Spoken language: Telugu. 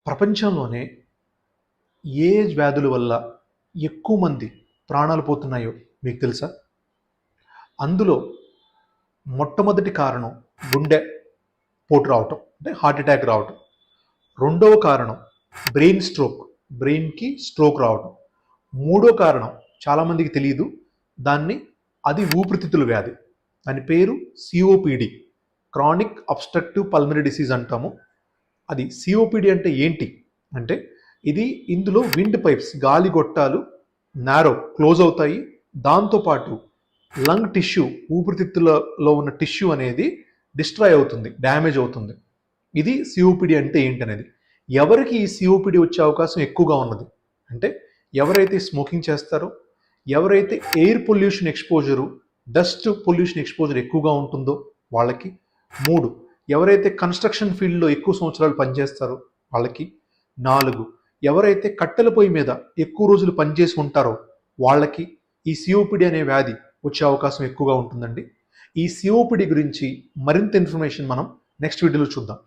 ప్రపంచంలోనే ఏ వ్యాధుల వల్ల ఎక్కువ మంది ప్రాణాలు పోతున్నాయో మీకు తెలుసా? అందులో మొట్టమొదటి కారణం గుండె పోటు రావటం, అంటే హార్ట్ అటాక్ రావటం. రెండవ కారణం బ్రెయిన్కి స్ట్రోక్ రావటం. మూడో కారణం చాలామందికి తెలియదు, అది ఊపిరితిత్తుల వ్యాధి. దాని పేరు COPD, chronic obstructive pulmonary disease అంటాము. అది సిఓపిడి అంటే ఏంటి అంటే, ఇందులో విండ్ పైప్స్, గాలి గొట్టాలు క్లోజ్ అవుతాయి. దాంతోపాటు లంగ్ టిష్యూ, ఊపిరితిత్తులలో ఉన్న టిష్యూ అనేది డిస్ట్రాయ్ అవుతుంది, డ్యామేజ్ అవుతుంది. ఇది సిఓపిడి అంటే ఏంటనేది. ఎవరికి ఈ సిఓపిడి వచ్చే అవకాశం ఎక్కువగా ఉన్నది అంటే, ఎవరైతే స్మోకింగ్ చేస్తారో, ఎవరైతే air pollution exposure, dust pollution exposure ఎక్కువగా ఉంటుందో వాళ్ళకి. 3, ఎవరైతే కన్స్ట్రక్షన్ ఫీల్డ్లో ఎక్కువ సంవత్సరాలు పనిచేస్తారో వాళ్ళకి. 4, ఎవరైతే కట్టెల పొయ్యి మీద ఎక్కువ రోజులు పనిచేసి ఉంటారో వాళ్ళకి ఈ సిఓపిడి అనే వ్యాధి వచ్చే అవకాశం ఎక్కువగా ఉంటుందండి. ఈ సిఓపిడి గురించి మరింత ఇన్ఫర్మేషన్ మనం నెక్స్ట్ వీడియోలో చూద్దాం.